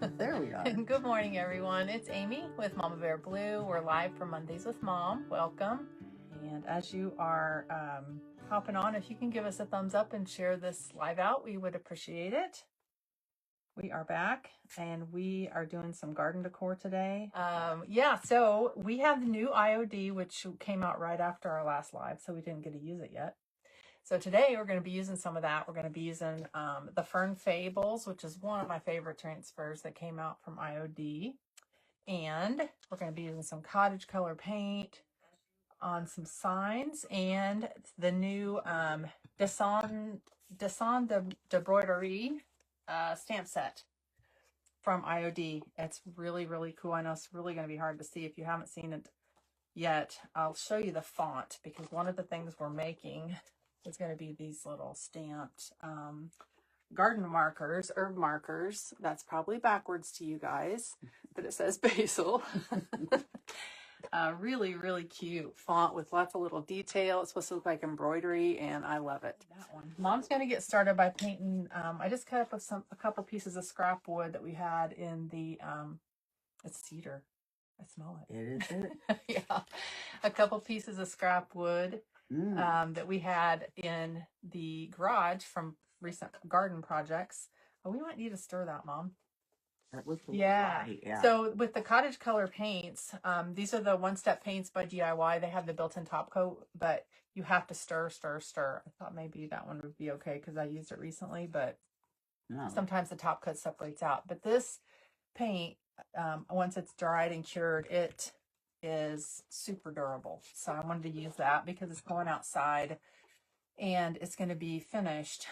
There we are. Good morning, everyone. It's Amy with Mama Bear Blue. We're live for Mondays with Mom. Welcome. And as you are hopping on, if you can give us a thumbs up and share this live out, we would appreciate it. We are back and we are doing some garden decor today. So we have the new IOD, which came out right after our last live, so we didn't get to use it yet. So today we're going to be using some of that. We're going to be using the Fern Fables, which is one of my favorite transfers that came out from IOD. And we're going to be using some Cottage Color paint on some signs and the new Descend de Broderie stamp set from IOD. It's really, really cool. I know it's really going to be hard to see if you haven't seen it yet. I'll show you the font because one of the things we're making is going to be these little stamped garden markers, herb markers. That's probably backwards to you guys, but it says basil. Really, really cute font with lots of little detail. It's supposed to look like embroidery, and I love it. That one. Mom's going to get started by painting. I just cut up a couple pieces of scrap wood that we had in the, it's cedar. I smell it. It is it. Yeah, a couple pieces of scrap wood that we had in the garage from recent garden projects. Oh, we might need to stir that, Mom. That was Yeah. So with the Cottage Color paints, these are the one-step paints by DIY. They have the built-in top coat, but you have to stir. I thought maybe that one would be okay because I used it recently, but sometimes the top coat separates out. But this paint, once it's dried and cured, it is super durable. So I wanted to use that because it's going outside and it's going to be finished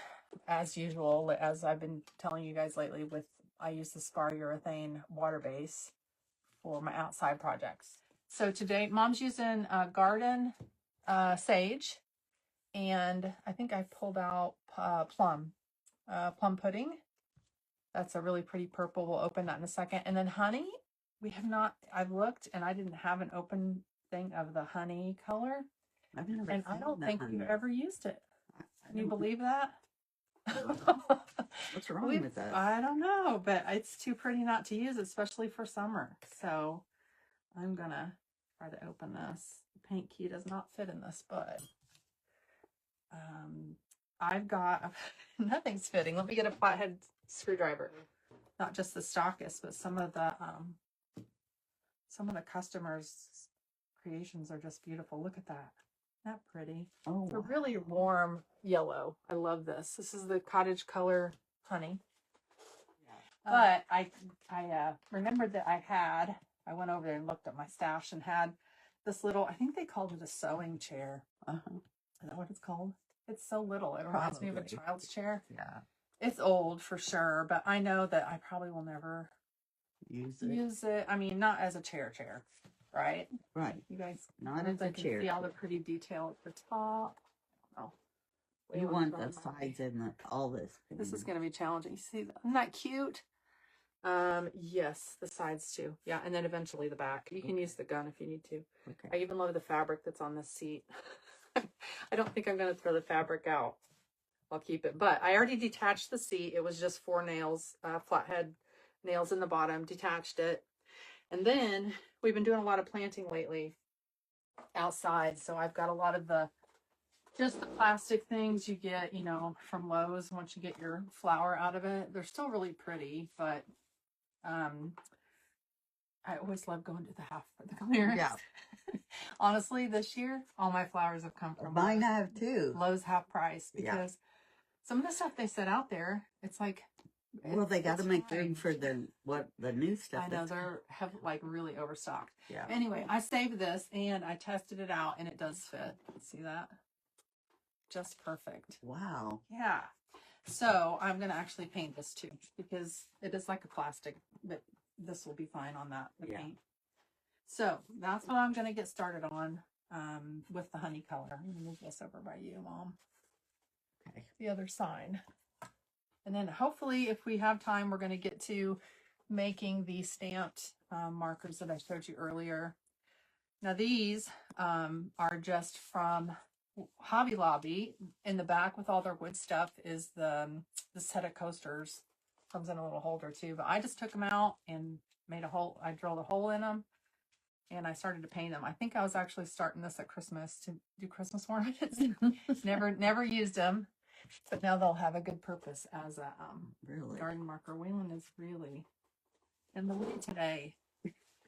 as usual, as I've been telling you guys lately. I use the Spar urethane water base for my outside projects. So today Mom's using garden sage, and I think I pulled out plum pudding. That's a really pretty purple. We'll open that in a second. And then honey. We have not, I've looked and I didn't have an open thing of the honey color. I've never and I don't think we've ever used it. Can you believe that? What's wrong with that? I don't know, but it's too pretty not to use, especially for summer. So I'm going to try to open this. The paint key does not fit in this, but I've got, nothing's fitting. Let me get a flathead screwdriver. Not just the stockist, but some of the customers' creations are just beautiful. Look at that. Isn't that pretty? Oh, it's a really warm yellow. I love this. This is the Cottage Color honey. But I remembered that I went over there and looked at my stash and had this little, I think they called it a sewing chair. Is that what it's called? It's so little. It reminds me of a child's chair. Yeah. It's old for sure, but I know that I probably will never use it. I mean, not as a chair, right? Right. You guys, not as a chair. See all the pretty detail at the top. Oh, you want the sides and all this. This is going to be challenging. See, isn't that cute? Yes, the sides too. Yeah, and then eventually the back. You can use the gun if you need to. Okay. I even love the fabric that's on this seat. I don't think I'm going to throw the fabric out. I'll keep it. But I already detached the seat. It was just 4 nails, flathead nails in the bottom, detached it. And then we've been doing a lot of planting lately outside. So I've got a lot of just the plastic things you get, from Lowe's once you get your flower out of it. They're still really pretty, but I always love going to the clearance. Yeah. Honestly, this year, all my flowers have come from mine have too. Lowe's half price because some of the stuff they set out there, it's like, well, they got to make room for the new stuff. I know have really overstocked. Yeah. Anyway, I saved this and I tested it out and it does fit. See that? Just perfect. Wow. Yeah. So I'm gonna actually paint this too because it is like a plastic, but this will be fine on that paint. So that's what I'm gonna get started on with the honey color. I'm gonna move this over by you, Mom. Okay. The other side. And then hopefully if we have time, we're going to get to making the stamped markers that I showed you earlier. Now these are just from Hobby Lobby. In the back with all their wood stuff is the set of coasters Comes in a little holder too, but I just took them out and made a hole. I drilled a hole in them and I started to paint them. I think I was actually starting this at Christmas to do Christmas ornaments. never used them, but now they'll have a good purpose as a Really? garden marker. Waylon is really in the lead today.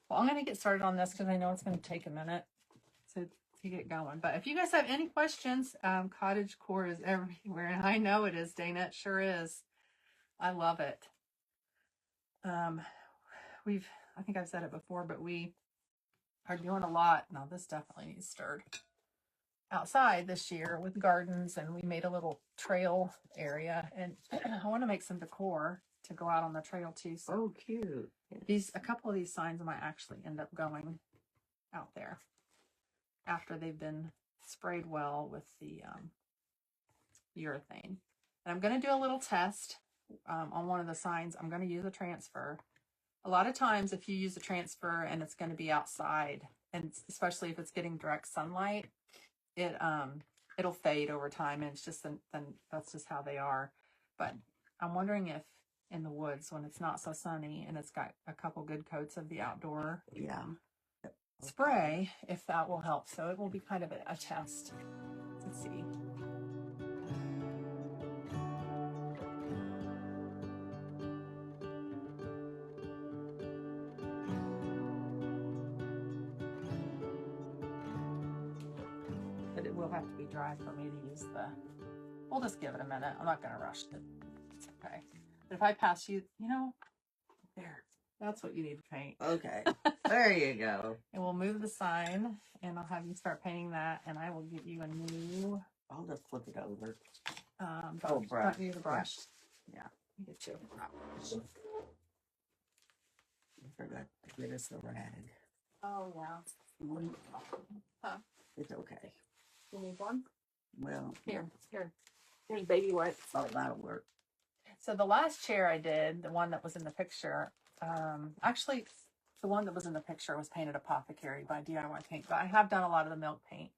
Well, I'm going to get started on this because I know it's going to take a minute to get going. But if you guys have any questions, Cottage Core is everywhere, and I know it is, Dana. It sure is. I love it. I think I've said it before, but we are doing a lot. Now this definitely needs stirred outside this year with gardens, and we made a little trail area, and I want to make some decor to go out on the trail too. So oh, cute. a couple of these signs might actually end up going out there after they've been sprayed well with the urethane. And I'm going to do a little test on one of the signs. I'm going to use a transfer. A lot of times if you use a transfer and it's going to be outside, and especially if it's getting direct sunlight, it'll fade over time, and it's just then that's just how they are. But I'm wondering if in the woods when it's not so sunny and it's got a couple good coats of the outdoor spray, if that will help. So it will be kind of a test to see. But it will have to be dry for me to use we'll just give it a minute. I'm not going to rush it. It's okay. But if I pass you, there, that's what you need to paint. Okay. There you go. And we'll move the sign, and I'll have you start painting that, and I will give you a new I'll just flip it over. brush. Need a brush. Yeah. Get you a brush. I forgot to get us the rag. Oh, yeah. Huh? It's okay. You need one? Well, Here's baby wipes. oh, that'll work. So the last chair I did, the one that was in the picture, actually the one that was in the picture was painted apothecary by DIY paint, but I have done a lot of the milk paint.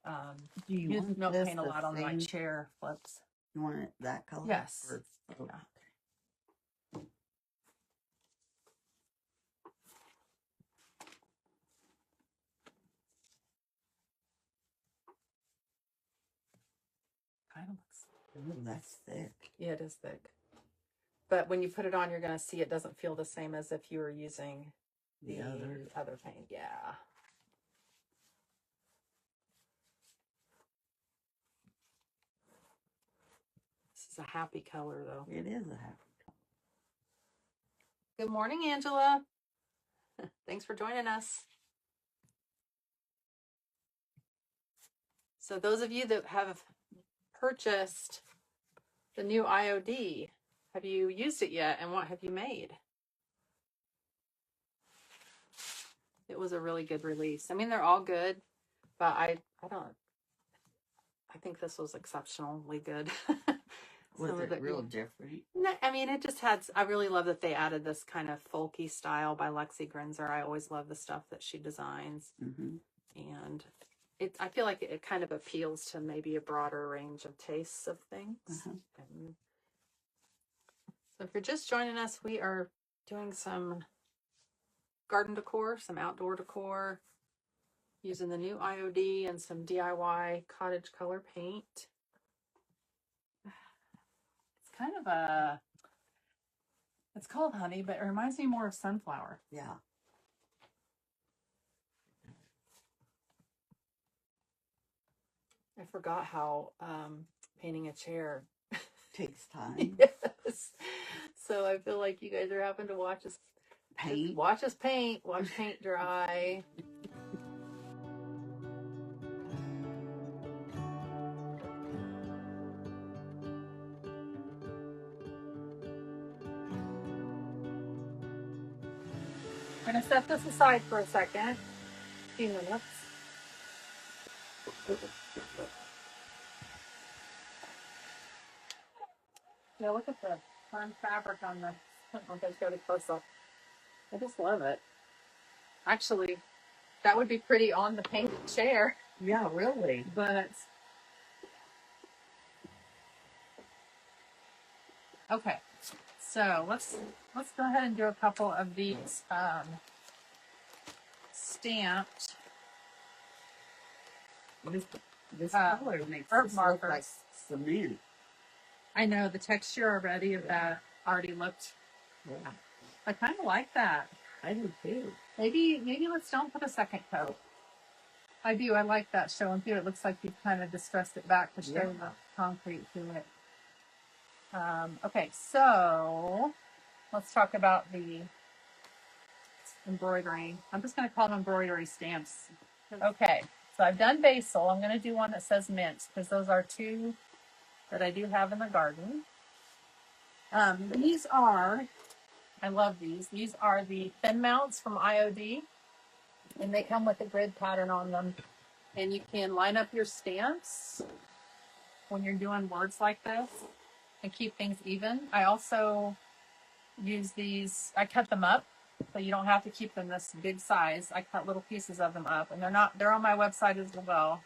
Do you Use want milk this paint a the lot on my same- chair flips. You want it that color? Yes. Or, oh, Yeah. Kind of looks. ooh, that's thick. Yeah, it is thick. But when you put it on, you're going to see it doesn't feel the same as if you were using the other paint. Yeah. This is a happy color, though. It is a happy. Good morning, Angela. Thanks for joining us. So those of you that have purchased the new IOD, have you used it yet, and what have you made? It was a really good release. I mean, they're all good, but I think this was exceptionally good. Was it real different? No, I mean, it just had, I really love that they added this kind of folky style by Lexi Grinzer. I always love the stuff that she designs. Mm-hmm. And I feel like it kind of appeals to maybe a broader range of tastes of things. Uh-huh. So if you're just joining us, we are doing some garden decor, some outdoor decor, using the new IOD and some DIY cottage color paint. It's kind of it's called honey, but it reminds me more of sunflower. Yeah. I forgot how painting a chair Takes time. Yes. So I feel like you guys are having to watch us Paint. watch paint dry. I'm going to set this aside for a second, a few minutes. Now look at the fun fabric on the, I'll just go to close up. I just love it. Actually, that would be pretty on the painted chair, Yeah, really. but okay. So let's go ahead and do a couple of these stamped This Uh, color makes herb this look like markers. cement. I know the texture already of that already looked. Yeah, I kind of like that. I do too. Maybe let's don't put a second coat. I do. I like that showing through. It looks like you've kind of distressed it back to show the concrete through it. Okay, so let's talk about the embroidery. I'm just going to call them embroidery stamps. Okay, so I've done basil. I'm going to do one that says mint because those are two that I do have in the garden. These are, I love these. These are the thin mounts from IOD, and they come with a grid pattern on them. And you can line up your stamps when you're doing words like this and keep things even. I also use these, I cut them up so you don't have to keep them this big size. I cut little pieces of them up, and they're on my website as well.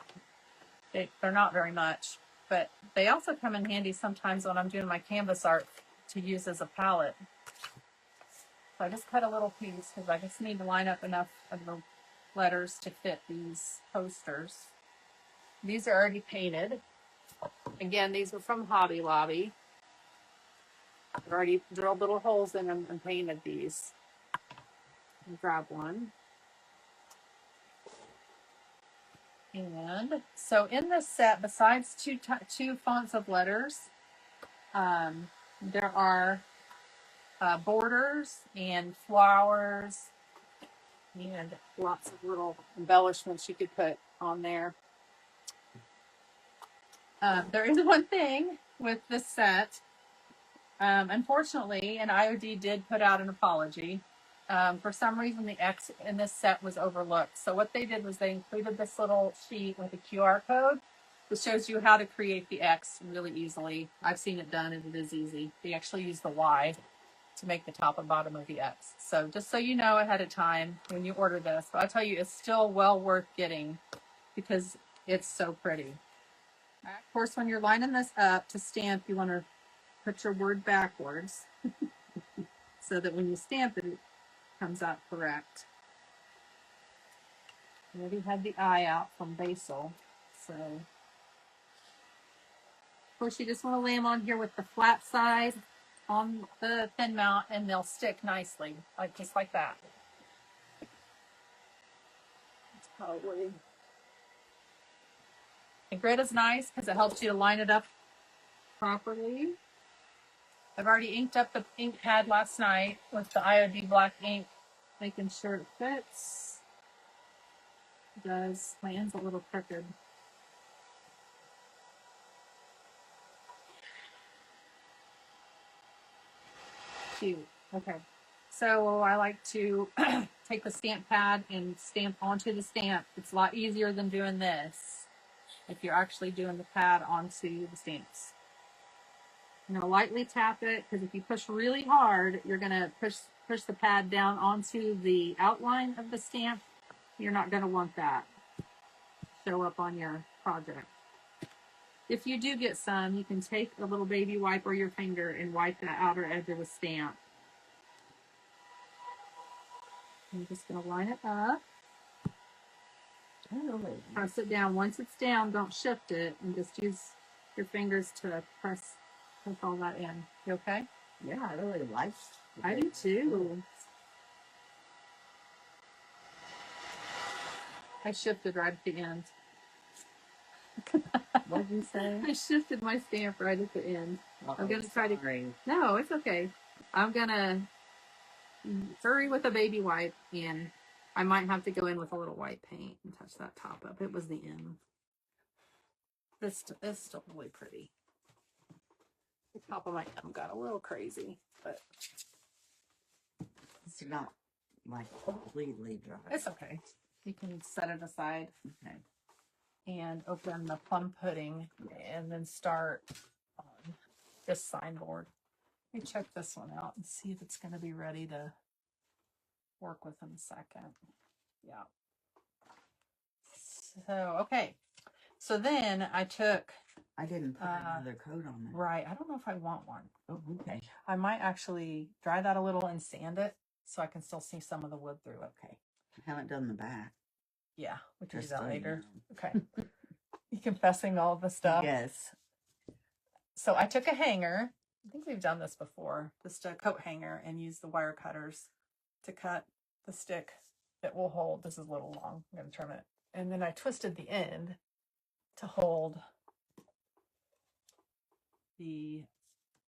They're not very much, but they also come in handy sometimes when I'm doing my canvas art to use as a palette. So I just cut a little piece because I just need to line up enough of the letters to fit these posters. These are already painted. Again, these are from Hobby Lobby. I've already drilled little holes in them and painted these. I'll grab one. And so in this set, besides two fonts of letters, there are borders and flowers and lots of little embellishments you could put on there. There is one thing with this set. Unfortunately, and IOD did put out an apology. For some reason, the X in this set was overlooked. So what they did was they included this little sheet with a QR code that shows you how to create the X really easily. I've seen it done, and it is easy. They actually use the Y to make the top and bottom of the X. So just so you know ahead of time when you order this, but I'll tell you, it's still well worth getting because it's so pretty. Of course, when you're lining this up to stamp, you want to put your word backwards so that when you stamp it, it comes out correct. I already had the eye out from basil. So, of course, you just want to lay them on here with the flat side on the thin mount, and they'll stick nicely, just like that. It's probably... The grid is nice because it helps you to line it up properly. I've already inked up the ink pad last night with the IOD black ink, making sure it fits. It does. My end's a little crooked. Cute. Okay. So I like to take the stamp pad and stamp onto the stamp. It's a lot easier than doing this if you're actually doing the pad onto the stamps. Now lightly tap it, because if you push really hard, you're going to push the pad down onto the outline of the stamp. You're not going to want that show up on your project. If you do get some, you can take a little baby wipe or your finger and wipe that outer edge of the stamp. I'm just going to line it up. Press it down. Once it's down, don't shift it, and just use your fingers to push all that in. You okay? Yeah, I really like it. I do too. I shifted right at the end. What did you say? I shifted my stamp right at the end. I'm going to try to... No, it's okay. I'm going to hurry with a baby wipe, and I might have to go in with a little white paint and touch that top up. It was the end. This is still really pretty. The top of my thumb got a little crazy, but It's not like completely dry. it's okay. You can set it aside. Okay. And open the plum pudding and then start on this signboard. Let me check this one out and see if it's going to be ready to work with in a second. Yeah. So, okay. So then I took I didn't put another coat on it. Right. I don't know if I want one. Oh, okay. I might actually dry that a little and sand it so I can still see some of the wood through. Okay. I haven't done the back. Yeah, we can do Just that so later. you Okay. You confessing all the stuff? Yes. So I took a hanger. I think we've done this before. Just a coat hanger, and used the wire cutters to cut the stick that will hold. This is a little long. I'm going to trim it. And then I twisted the end to hold the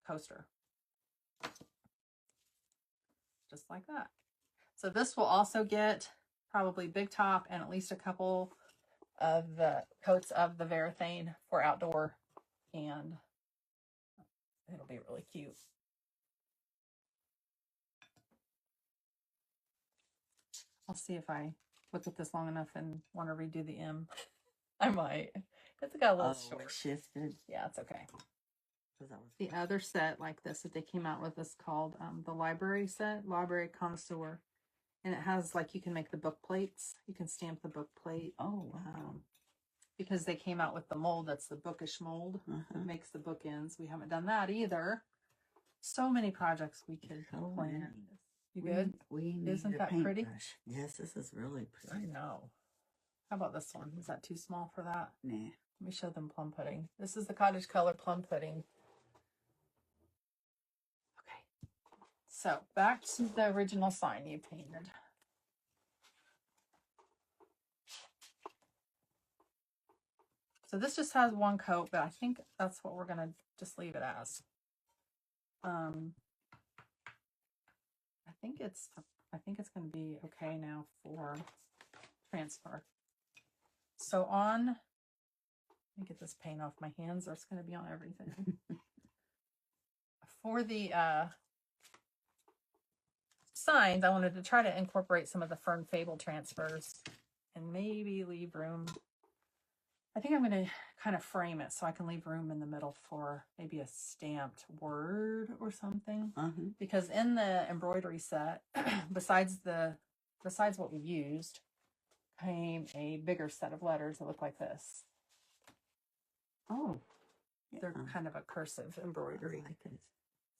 coaster. Just like that. So this will also get probably big top and at least a couple of the coats of the Varathane for outdoor, and it'll be really cute. I'll see if I look at this long enough and want to redo the M. I might. It's got a little short. It shifted. Yeah, it's okay. The other set like this that they came out with is called the library set, Library Connoisseur. And it has, like, you can make the book plates. You can stamp the book plate. Oh, wow. Because they came out with the mold that's the bookish mold. That makes the bookends. We haven't done that either. So many projects we could plan. You good? Isn't that pretty? Yes, this is really pretty. I know. How about this one? Is that too small for that? Nah. Let me show them plum pudding. This is the Cottage Color plum pudding. Okay. So back to the original sign you painted. So this just has one coat, but I think that's what we're gonna just leave it as. I think it's gonna be okay now for transfer. So let me get this paint off my hands or it's gonna be on everything. For the signs, I wanted to try to incorporate some of the Fern Fable transfers and maybe leave room. I think I'm going to kind of frame it so I can leave room in the middle for maybe a stamped word or something. Because in the embroidery set, besides what we used, came a bigger set of letters that look like this. Oh, they're kind of a cursive embroidery. I like it.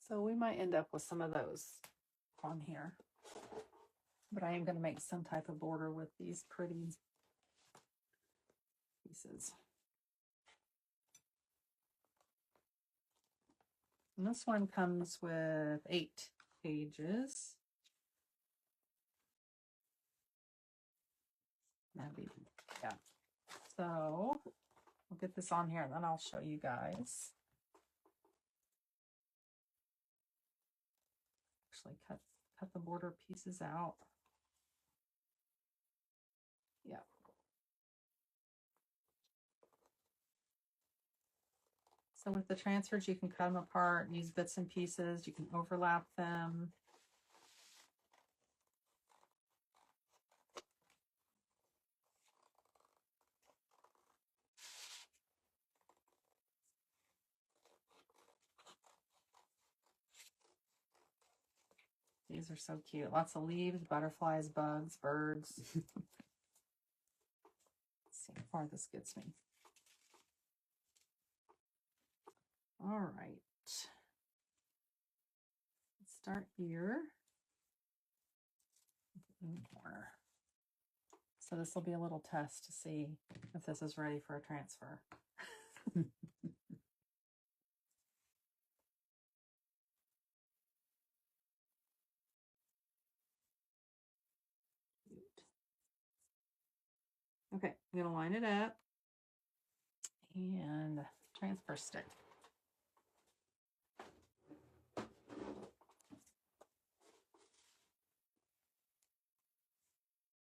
So we might end up with some of those on here. But I am going to make some type of border with these pretty pieces. And this one comes with 8 pages. Maybe, yeah. So we'll get this on here and then I'll show you guys. Actually cut the border pieces out. Yeah. So with the transfers, you can cut them apart, use bits and pieces, you can overlap them. These are so cute. Lots of leaves, butterflies, bugs, birds. Let's see how far this gets me. All right. Let's start here. In the corner. So this will be a little test to see if this is ready for a transfer. Okay, I'm going to line it up and transfer stick.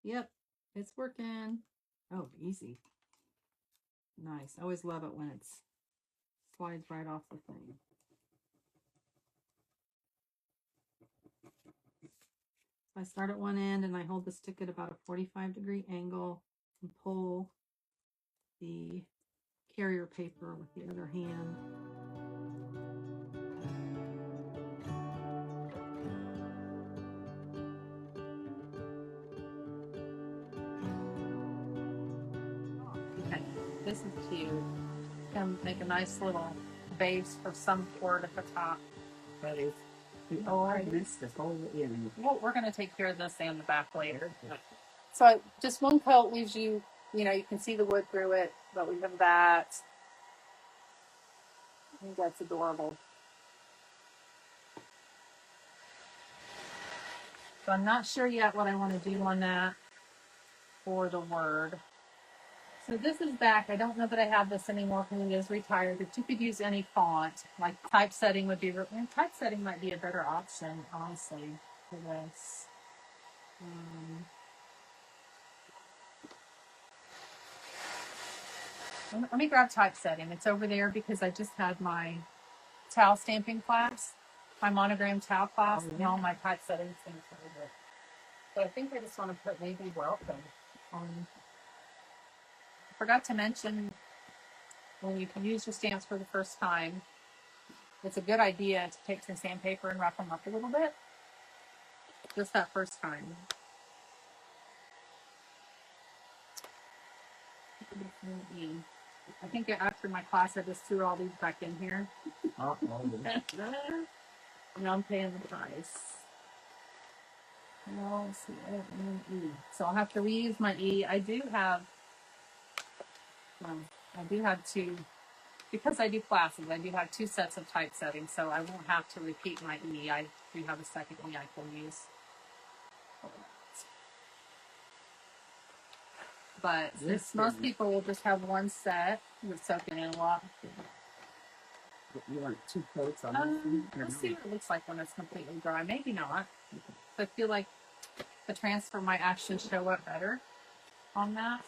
Yep, it's working. Oh, easy. Nice. I always love it when it slides right off the thing. I start at one end and I hold the stick at about a 45-degree angle and pull the carrier paper with the other hand. Okay, this is cute. Gonna make a nice little base for some board at the top. But if I missed the whole, Well, we're gonna take care of this and the back later. So just one coat leaves you, you can see the wood through it, but we have that. I think that's adorable. So I'm not sure yet what I want to do on that for the word. So this is back. I don't know that I have this anymore because it is retired, but you could use any font. Like typesetting would be, typesetting might be a better option, honestly, for this. Let me grab typesetting. It's over there because I just had my towel stamping class, my monogram towel class, and all my typesetting things over it. So I think I just want to put maybe welcome on. I forgot to mention when you can use your stamps for the first time, it's a good idea to take some sandpaper and rough them up a little bit. Just that first time. I think after my class, I just threw all these back in here. And I'm paying the price. No, see, E. So I'll have to reuse my E. I do have two, because I do classes, I do have two sets of typesetting, so I won't have to repeat my E. I do have a second E I can use. But most people will just have one set with soaking in a lot. you want 2 coats on this? Let's see what it looks like when it's completely dry. Maybe not. I feel like the transfer might actually show up better on that.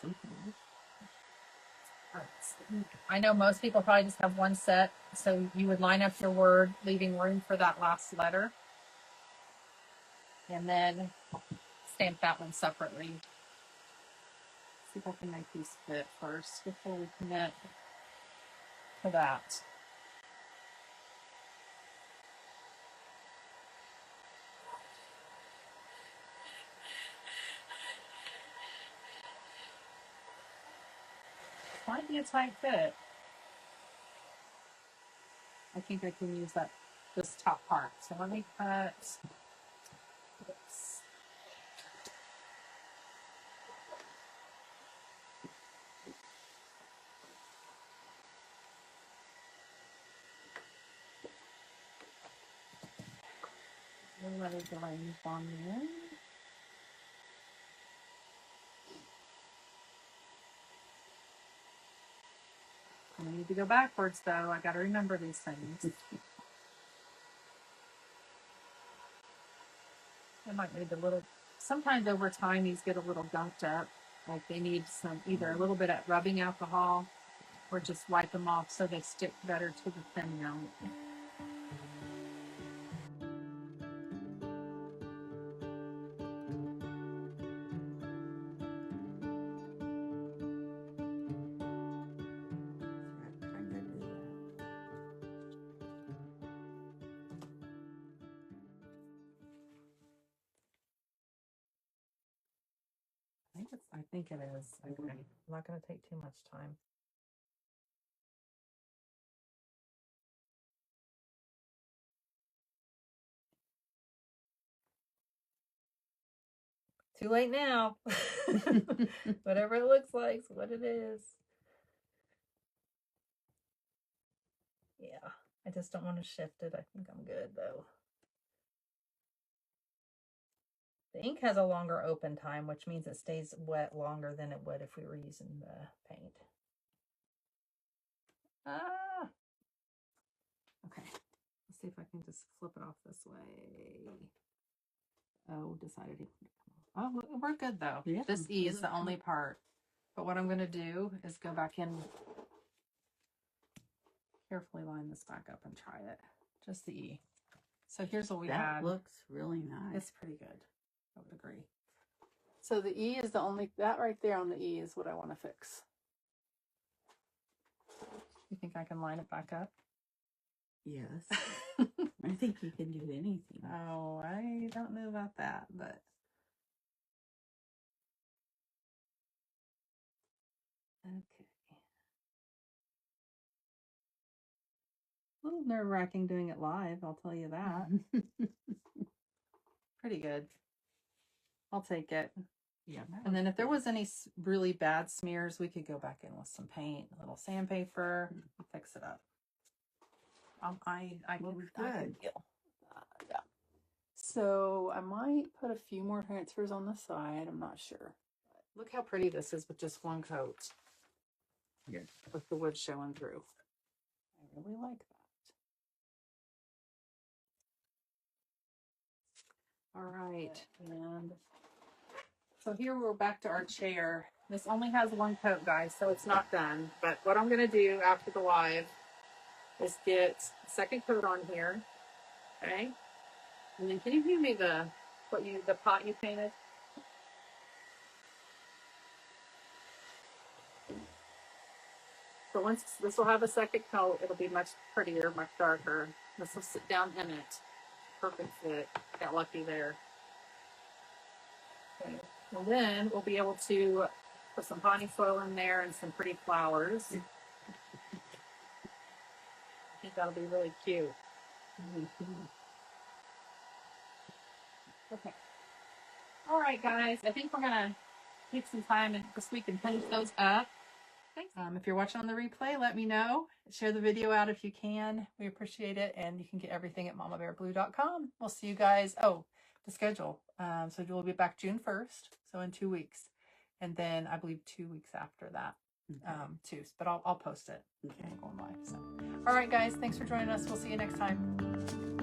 I know most people probably just have one set, so you would line up your word, leaving room for that last letter, and then stamp that one separately. See if I can make these fit first before we commit to that. Might be a tight fit. I think I can use this top part. So let me cut this. Let it dry on there. I need to go backwards though. I got to remember these things. I might need a little. Sometimes over time these get a little gunked up. Like they need either a little bit of rubbing alcohol or just wipe them off so they stick better to the thin mount. I think it is. Okay. I'm not going to take too much time. Too late now. Whatever it looks like is what it is. Yeah, I just don't want to shift it. I think I'm good though. The ink has a longer open time, which means it stays wet longer than it would if we were using the paint. Ah! Okay, let's see if I can just flip it off this way. Oh, decided to come off. Oh, we're good though. Yeah, this E is the only part. But what I'm going to do is go back in, carefully line this back up and try it. Just the E. So here's what we had. That looks really nice. It's pretty good. I would agree. So the E is the only, that right there on the E is what I want to fix. You think I can line it back up? Yes. I think you can do anything. Oh, I don't know about that, but. Okay. A little nerve-wracking doing it live, I'll tell you that. Pretty good. I'll take it. Yeah. And then if there was any really bad smears, we could go back in with some paint, a little sandpaper, fix it up. I can deal. Yeah. So I might put a few more transfers on the side. I'm not sure. Look how pretty this is with just one coat. Yeah. With the wood showing through. I really like that. All right, and so here we're back to our chair. This only has one coat, guys, so it's not done. But what I'm gonna do after the live is get a second coat on here, okay? And then can you give me the pot you painted? So once this will have a second coat, it'll be much prettier, much darker. This will sit down in it. Perfect fit. Got lucky there. Okay. And then we'll be able to put some potting soil in there and some pretty flowers. I think that'll be really cute. Okay. All right, guys. I think we're gonna take some time this week and finish those up. Thanks. If you're watching on the replay, let me know. Share the video out if you can. We appreciate it. And you can get everything at mamabearblue.com. We'll see you guys. Oh, the schedule. So we'll be back June 1st. So in 2 weeks. And then I believe 2 weeks after that too. But I'll post it. Okay. Going live. So. All right, guys. Thanks for joining us. We'll see you next time.